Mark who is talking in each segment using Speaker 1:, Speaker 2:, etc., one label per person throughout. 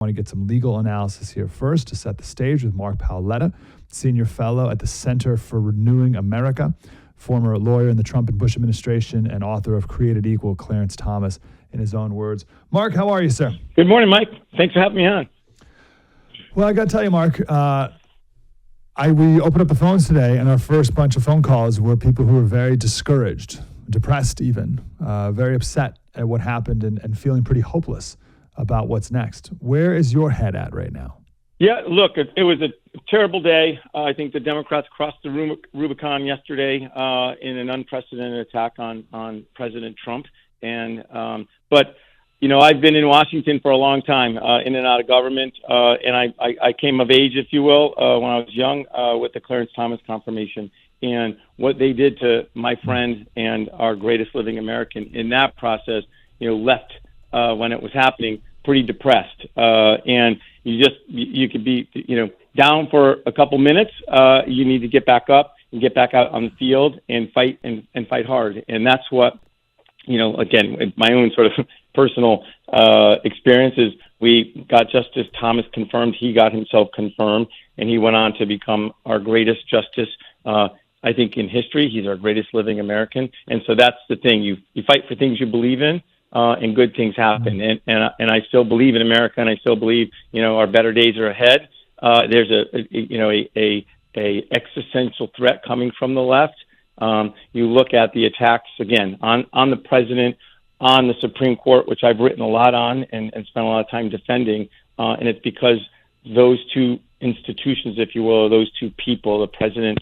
Speaker 1: I want to get some legal analysis here first to set the stage with Mark Paoletta, Senior Fellow at the Center for Renewing America, former lawyer in the Trump and Bush administration, and author of Created Equal, Clarence Thomas, in his own words. Mark, how are you, sir?
Speaker 2: Good morning, Mike. Thanks for having me on.
Speaker 1: Well, I got to tell you, Mark, we opened up the phones today, and our first bunch of phone calls were people who were very discouraged, depressed even, very upset at what happened and feeling pretty hopeless about what's next. Where is your head at right now?
Speaker 2: Yeah, look, it was a terrible day. I think the Democrats crossed the Rubicon yesterday in an unprecedented attack on President Trump. But you know, I've been in Washington for a long time, in and out of government, and I came of age, if you will, when I was young, with the Clarence Thomas confirmation. And what they did to my friend and our greatest living American in that process, left when it was happening pretty depressed. And you could be, down for a couple minutes. You need to get back up and get back out on the field and fight and fight hard. And that's what, again, my own sort of personal experiences. We got Justice Thomas confirmed. He got himself confirmed, and he went on to become our greatest justice, I think, in history. He's our greatest living American. And so that's the thing. You fight for things you believe in, and good things happen. And I still believe in America, and I still believe, our better days are ahead. There's a existential threat coming from the left. You look at the attacks, again, on the president, on the Supreme Court, which I've written a lot on and spent a lot of time defending. And it's because those two institutions, if you will, those two people, the President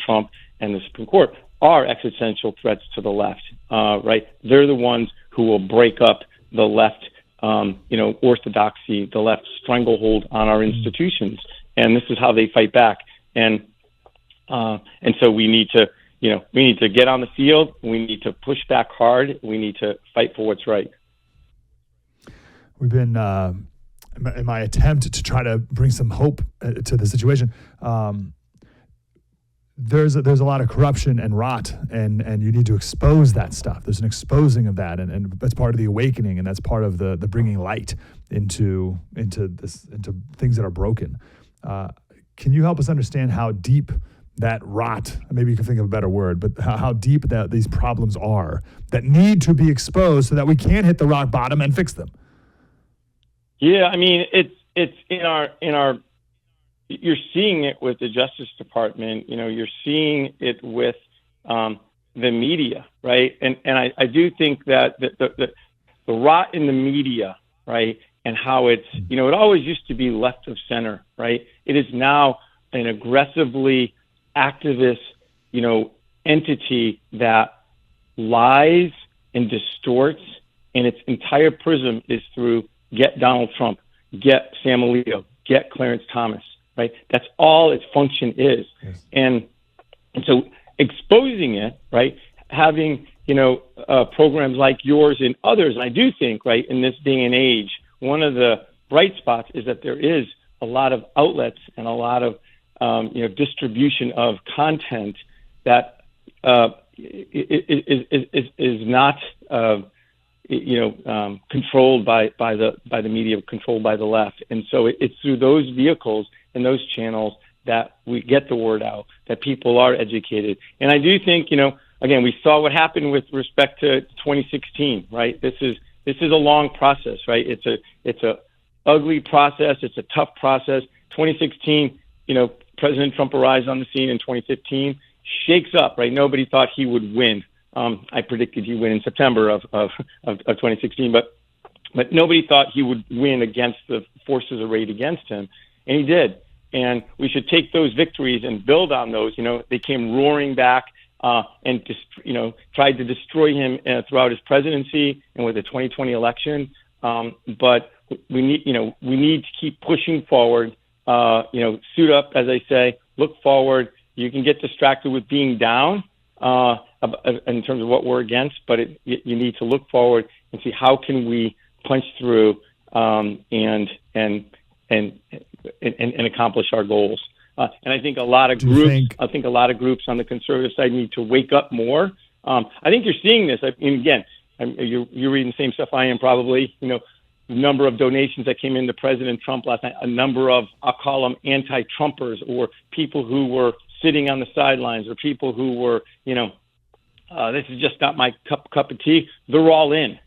Speaker 2: Trump and the Supreme Court, are existential threats to the left, right? They're the ones who will break up the left, orthodoxy, the left stranglehold on our institutions. And this is how they fight back. And so we need to, get on the field. We need to push back hard. We need to fight for what's right.
Speaker 1: We've been, in my attempt to try to bring some hope to the situation, there's a lot of corruption and rot, and you need to expose that stuff. There's an exposing of that, and that's part of the awakening, and that's part of the bringing light into things that are broken. Can you help us understand how deep that rot, maybe you can think of a better word, but how deep that these problems are that need to be exposed so that we can hit the rock bottom and fix them?
Speaker 2: Yeah, I mean, it's in our. You're seeing it with the Justice Department. You're seeing it with the media, right? And I do think that the rot in the media, right, and how it's it always used to be left of center, right? It is now an aggressively activist, entity that lies and distorts, and its entire prism is through get Donald Trump, get Sam Alito, get Clarence Thomas, right? That's all its function is. Yes. And so exposing it, right, having, programs like yours and others, and I do think, right, in this day and age, one of the bright spots is that there is a lot of outlets and a lot of, distribution of content that is not, controlled by the media, controlled by the left. And so it's through those vehicles and those channels that we get the word out, that people are educated. And I do think, again, we saw what happened with respect to 2016, right? This is a long process, right? It's a ugly process. It's a tough process. 2016, President Trump arrives on the scene in 2015, shakes up, right? Nobody thought he would win. I predicted he'd win in September of 2016, but nobody thought he would win against the forces arrayed against him, and he did. And we should take those victories and build on those. They came roaring back and tried to destroy him throughout his presidency and with the 2020 election. But we need to keep pushing forward. Suit up, as I say, look forward. You can get distracted with being down in terms of what we're against, but you need to look forward and see how can we punch through and accomplish our goals. And I think a lot of groups on the conservative side need to wake up more. I think you're seeing this. I mean, again, you're reading the same stuff I am probably. number of donations that came into President Trump last night, a number of, I'll call them anti-Trumpers, or people who were sitting on the sidelines, or people who were, this is just not my cup of tea. They're all in,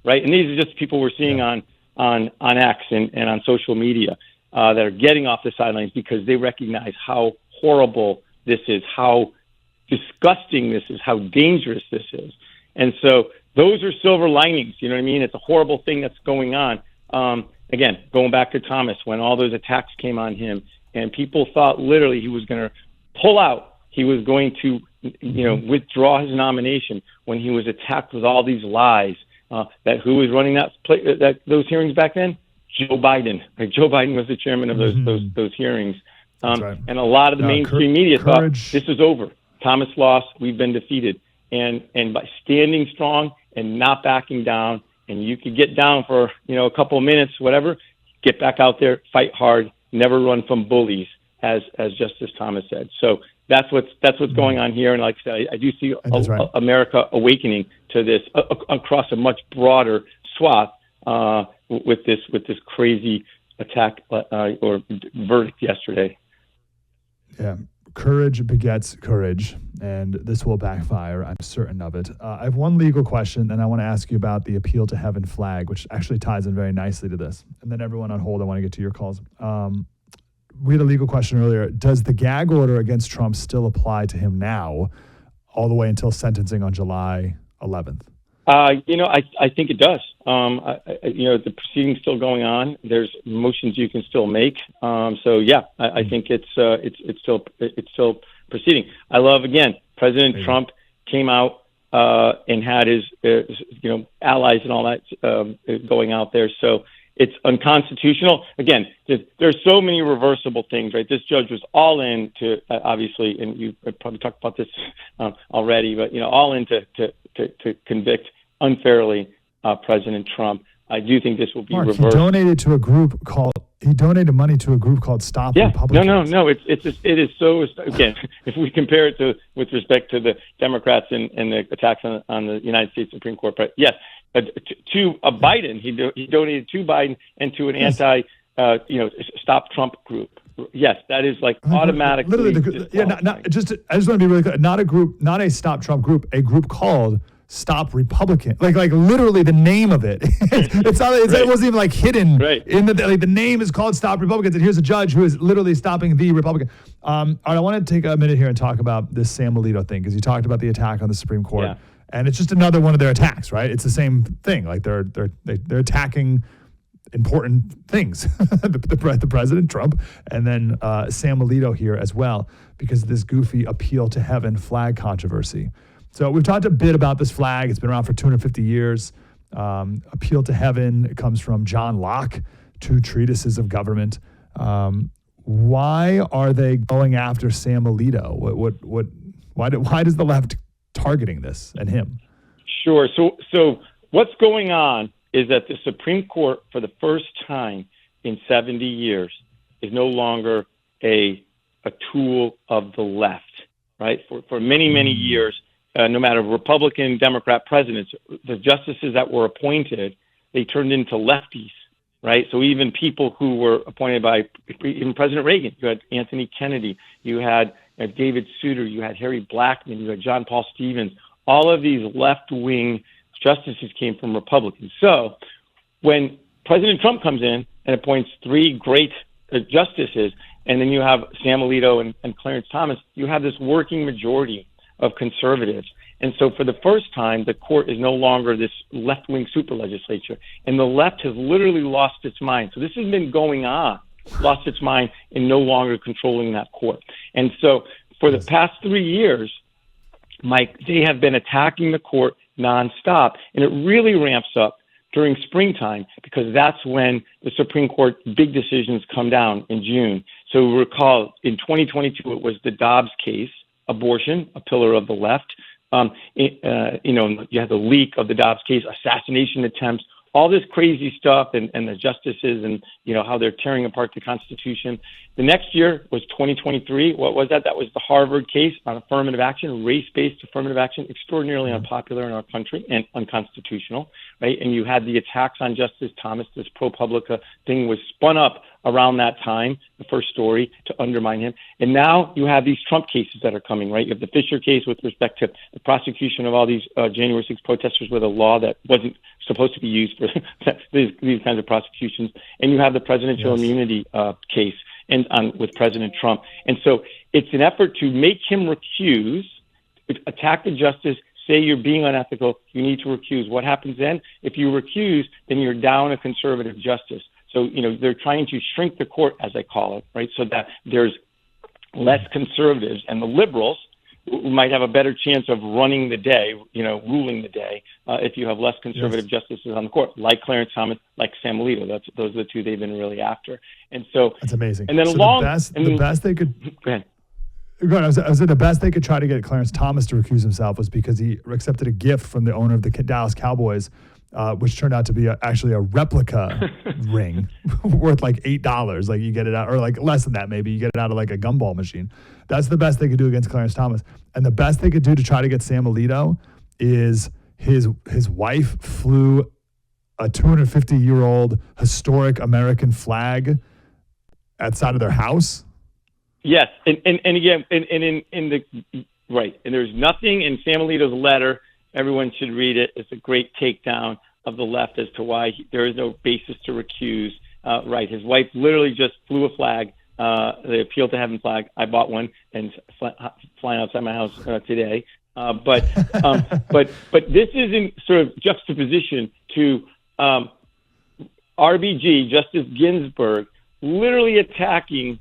Speaker 2: right? And these are just people we're seeing on X and on social media that are getting off the sidelines because they recognize how horrible this is, how disgusting this is, how dangerous this is. And so those are silver linings. You know what I mean? It's a horrible thing that's going on. Again, going back to Thomas, when all those attacks came on him and people thought literally he was going to pull out, he was going to, withdraw his nomination when he was attacked with all these lies. That who was running those hearings back then? Joe Biden. Like, Joe Biden was the chairman of those hearings.
Speaker 1: Right.
Speaker 2: And a lot of the mainstream media thought this is over. Thomas lost. We've been defeated. And by standing strong and not backing down, and you could get down for a couple of minutes, whatever, get back out there, fight hard, never run from bullies, as Justice Thomas said. So that's what's going on here. And like I said, I do see America awakening to this across a much broader swath with this crazy attack or verdict yesterday.
Speaker 1: Yeah. Courage begets courage, and this will backfire. I'm certain of it. I have one legal question, and I want to ask you about the appeal to heaven flag, which actually ties in very nicely to this. And then everyone on hold, I want to get to your calls. We had a legal question earlier. Does the gag order against Trump still apply to him now, all the way until sentencing on July 11th?
Speaker 2: I think it does. The proceeding's still going on. There's motions you can still make. I think it's still proceeding. I love, again, President Trump came out and had his allies and all that going out there. So it's unconstitutional. Again, there's so many reversible things, right? This judge was all in to obviously, and you probably talked about this already, but all in to convict unfairly President Trump. I do think this will be reversed.
Speaker 1: He donated money to a group called Stop Republicans.
Speaker 2: No. It is so. Again, if we compare it with respect to the Democrats and the attacks on the United States Supreme Court, but yes, to a Biden, he donated to Biden and to an anti Stop Trump group. Yes, that is like automatically.
Speaker 1: Literally, I just want to be really clear. Not a group, not a Stop Trump group. A group called Stop Republican, like literally the name of it. It's not. It wasn't even like hidden.
Speaker 2: Right.
Speaker 1: In the name is called Stop Republicans, and here's a judge who is literally stopping the Republican. All right, I want to take a minute here and talk about this Sam Alito thing, because you talked about the attack on the Supreme Court, and it's just another one of their attacks, right? It's the same thing. Like they're attacking important things, the President Trump, and then Sam Alito here as well, because of this goofy appeal to heaven flag controversy. So we've talked a bit about this flag. It's been around for 250 years. Appeal to heaven, it comes from John Locke, Two Treatises of Government. Why are they going after Sam Alito? Why does the left targeting this and him?
Speaker 2: Sure. So what's going on is that the Supreme Court, for the first time in 70 years, is no longer a tool of the left, right? For many, many years, no matter Republican, Democrat presidents, the justices that were appointed, they turned into lefties, right? So even people who were appointed by even President Reagan, you had Anthony Kennedy, you had David Souter, you had Harry Blackmun, you had John Paul Stevens. All of these left-wing justices came from Republicans. So when President Trump comes in and appoints three great justices, and then you have Sam Alito and Clarence Thomas, you have this working majority of conservatives. And so for the first time, the court is no longer this left-wing super legislature. And the left has literally lost its mind. So this has been going on, lost its mind in no longer controlling that court. And so for the past 3 years, Mike, they have been attacking the court nonstop. And it really ramps up during springtime, because that's when the Supreme Court big decisions come down in June. So recall in 2022, it was the Dobbs case, abortion, a pillar of the left. You had the leak of the Dobbs case, assassination attempts, all this crazy stuff and the justices and, how they're tearing apart the Constitution. The next year was 2023. What was that? That was the Harvard case on affirmative action, race-based affirmative action, extraordinarily unpopular in our country and unconstitutional, right? And you had the attacks on Justice Thomas. This ProPublica thing was spun up around that time, the first story, to undermine him. And now you have these Trump cases that are coming, right? You have the Fisher case with respect to the prosecution of all these January 6 protesters with a law that wasn't supposed to be used for these kinds of prosecutions. And you have the presidential immunity case and with President Trump. And so it's an effort to make him recuse, attack the justice, say you're being unethical, you need to recuse. What happens then? If you recuse, then you're down a conservative justice. So, they're trying to shrink the court, as I call it, right, so that there's less conservatives, and the liberals might have a better chance of running the day, ruling the day, if you have less conservative justices on the court, like Clarence Thomas, like Sam Alito. Those are the two they've been really after. And so
Speaker 1: that's amazing.
Speaker 2: And then
Speaker 1: so the best they could
Speaker 2: go ahead.
Speaker 1: Go ahead. I was the best they could try to get Clarence Thomas to recuse himself was because he accepted a gift from the owner of the Dallas Cowboys, which turned out to be actually a replica ring worth like $8. Like you get it out, or like less than that maybe. You get it out of like a gumball machine. That's the best they could do against Clarence Thomas. And the best they could do to try to get Sam Alito is his wife flew a 250-year-old historic American flag outside of their house.
Speaker 2: Yes, and again, in the right, and there's nothing in Sam Alito's letter. Everyone should read it. It's a great takedown of the left as to why there is no basis to recuse. Right, his wife literally just flew a flag, the Appeal to Heaven flag. I bought one and flying outside my house today. But this is in sort of juxtaposition to RBG, Justice Ginsburg, literally attacking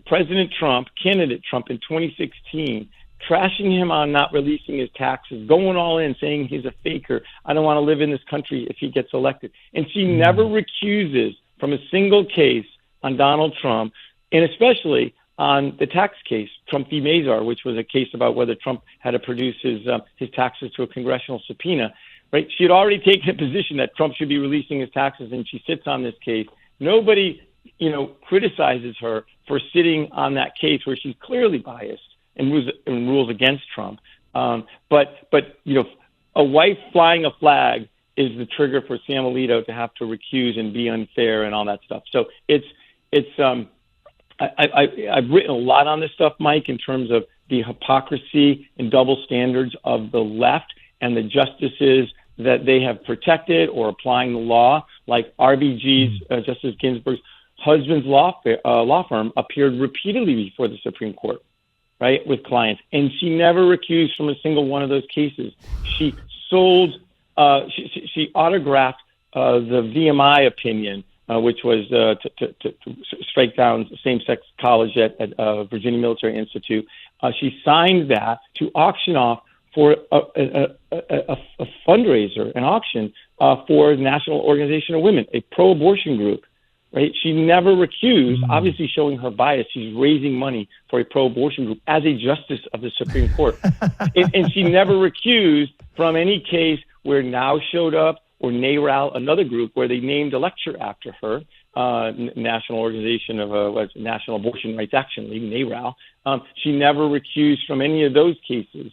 Speaker 2: President Trump, candidate Trump in 2016, trashing him on not releasing his taxes, going all in, saying he's a faker. I don't want to live in this country if he gets elected. And she never recuses from a single case on Donald Trump, and especially on the tax case, Trump v. Mazar, which was a case about whether Trump had to produce his taxes to a congressional subpoena. Right? She had already taken a position that Trump should be releasing his taxes, and she sits on this case. Nobody criticizes her for sitting on that case where she's clearly biased and rules against Trump. But a wife flying a flag is the trigger for Sam Alito to have to recuse and be unfair and all that stuff. So I've written a lot on this stuff, Mike, in terms of the hypocrisy and double standards of the left and the justices that they have protected or applying the law, like RBG's, Justice Ginsburg's husband's law firm appeared repeatedly before the Supreme Court, right, with clients, and she never recused from a single one of those cases. She sold, she autographed the VMI opinion, which was to strike down same-sex college at Virginia Military Institute. She signed that to auction off for a fundraiser, an auction for the National Organization of Women, a pro-abortion group. Right? She never recused, obviously showing her bias. She's raising money for a pro-abortion group as a justice of the Supreme Court. and she never recused from any case where Now showed up or NARAL, another group where they named a lecture after her, National Organization of National Abortion Rights Action League, NARAL. She never recused from any of those cases.